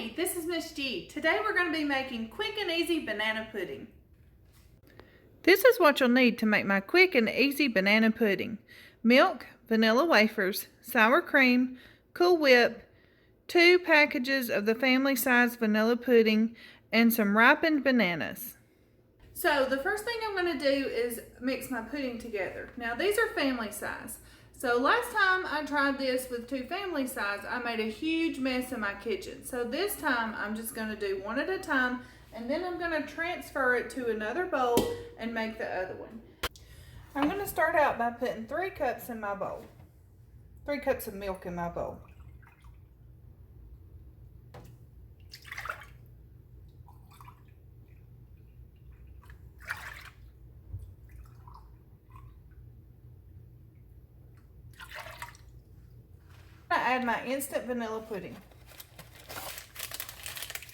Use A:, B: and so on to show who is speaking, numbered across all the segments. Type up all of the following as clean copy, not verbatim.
A: Hey, this is Miss G. Today we're going to be making quick and easy banana pudding. This is what you'll need to make my quick and easy banana pudding. Milk, vanilla wafers, sour cream, Cool Whip, 2 packages of the family size vanilla pudding, and some ripened bananas. So the first thing I'm going to do is mix my pudding together. Now these are family size. So last time I tried this with 2 family size, I made a huge mess in my kitchen. So this time I'm just going to do one at a time, and then I'm going to transfer it to another bowl and make the other one. I'm going to start out by putting 3 cups in my bowl. 3 cups of milk in my bowl. I add my instant vanilla pudding.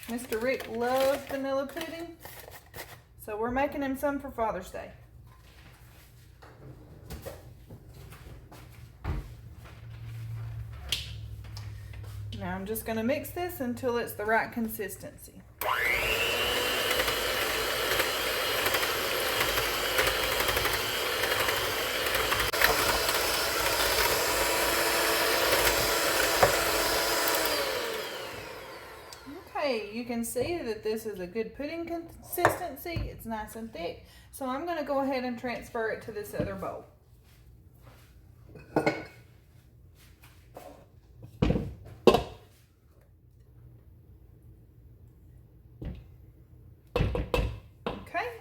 A: Mr. Rick loves vanilla pudding, so we're making him some for Father's Day. Now I'm just going to mix this until it's the right consistency. Okay, you can see that this is a good pudding consistency. It's nice and thick. So I'm going to go ahead and transfer it to this other bowl. Okay,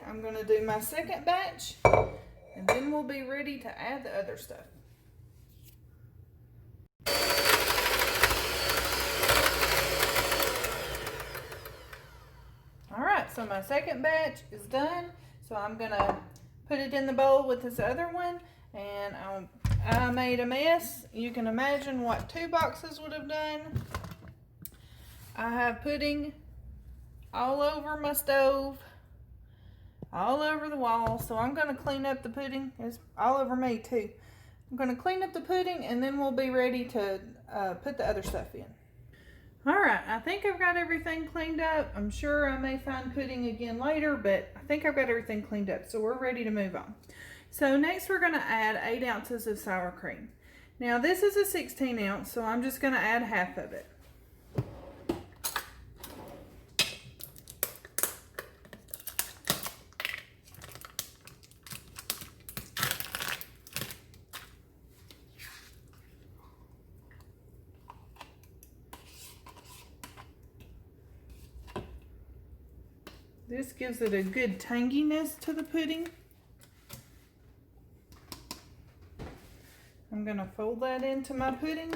A: I'm going to do my second batch, and then we'll be ready to add the other stuff. So my second batch is done. So I'm gonna put it in the bowl with this other one, and I made a mess. You can imagine what 2 boxes would have done. I have pudding all over my stove, all over the wall. So I'm gonna clean up the pudding. It's all over me too. I'm gonna clean up the pudding, and then we'll be ready to put the other stuff in. Alright, I think I've got everything cleaned up. I'm sure I may find pudding again later, but I think I've got everything cleaned up, so we're ready to move on. So next we're going to add 8 ounces of sour cream. Now this is a 16 ounce, so I'm just going to add half of it. This gives it a good tanginess to the pudding. I'm going to fold that into my pudding.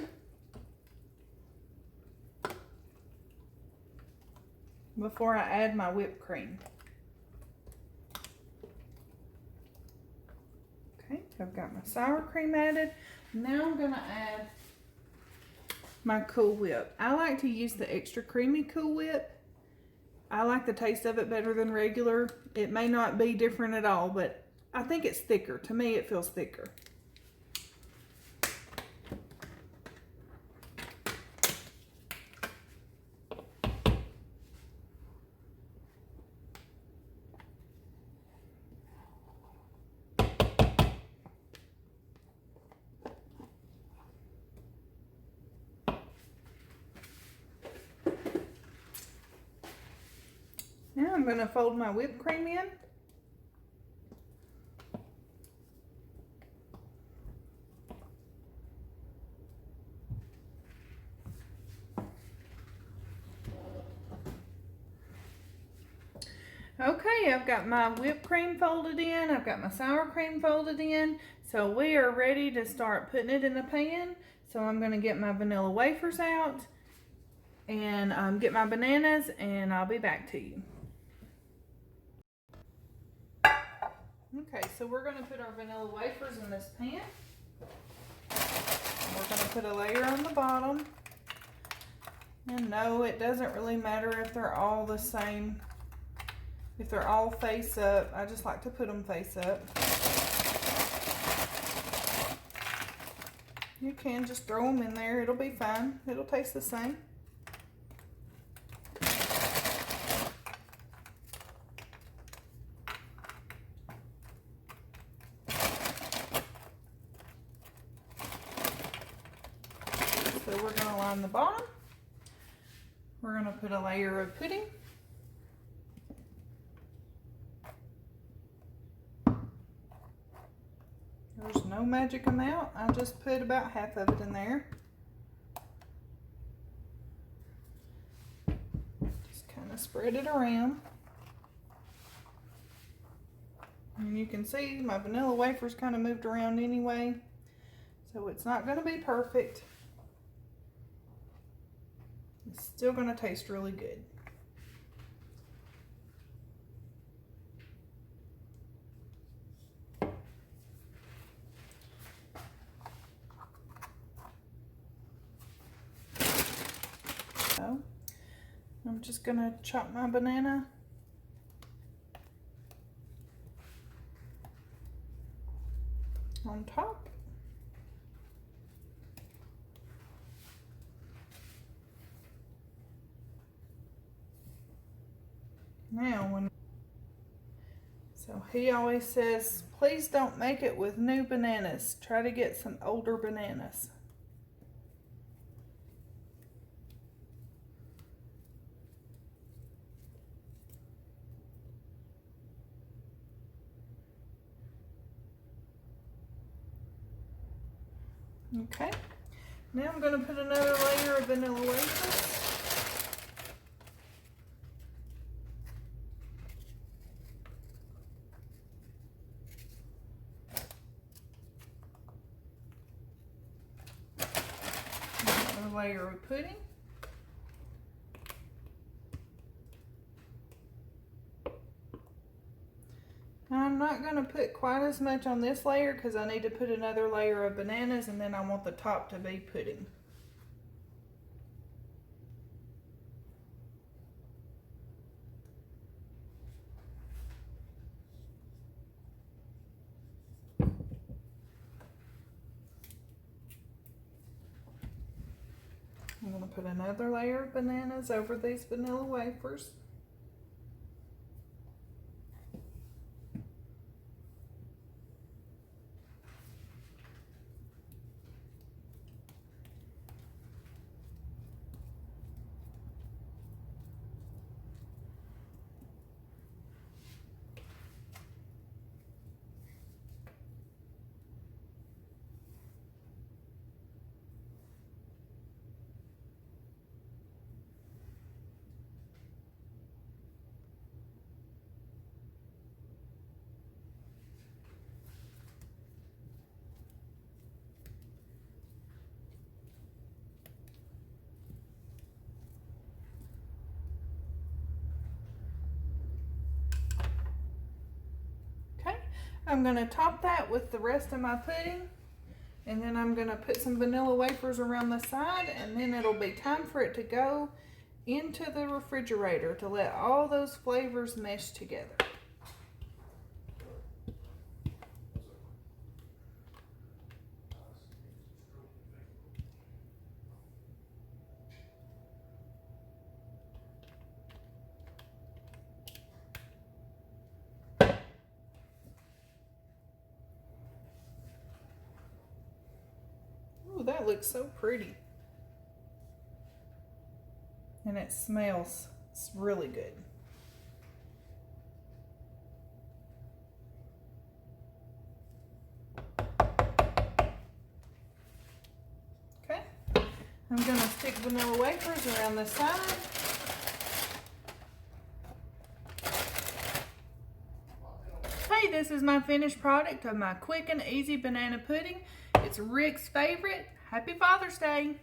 A: Before I add my whipped cream. Okay, I've got my sour cream added. Now I'm going to add my Cool Whip. I like to use the extra creamy Cool Whip. I like the taste of it better than regular. It may not be different at all, but I think it's thicker. To me, it feels thicker. Now I'm going to fold my whipped cream in. Okay, I've got my whipped cream folded in. I've got my sour cream folded in. So we are ready to start putting it in the pan. So I'm going to get my vanilla wafers out and get my bananas, and I'll be back to you. Okay, so we're going to put our vanilla wafers in this pan. We're going to put a layer on the bottom. And no, it doesn't really matter if they're all the same. If they're all face up, I just like to put them face up. You can just throw them in there. It'll be fine. It'll taste the same. line the bottom. We're going to put a layer of pudding. There's no magic amount. I just put about half of it in there. Just kind of spread it around. And you can see my vanilla wafers kind of moved around anyway, so it's not going to be perfect. It's still going to taste really good. So I'm just going to chop my banana. On top. Now, so he always says, please don't make it with new bananas. Try to get some older bananas. Okay, now I'm going to put another layer of vanilla wafers. Another layer of pudding. I'm not going to put quite as much on this layer because I need to put another layer of bananas, and then I want the top to be pudding. I'm going to put another layer of bananas over these vanilla wafers. I'm going to top that with the rest of my pudding, and then I'm going to put some vanilla wafers around the side, and then it'll be time for it to go into the refrigerator to let all those flavors mesh together. Ooh, that looks so pretty. And it smells, it's really good. Okay, I'm going to stick vanilla wafers around the side. Hey, this is my finished product of my quick and easy banana pudding. It's Rick's favorite. Happy Father's Day.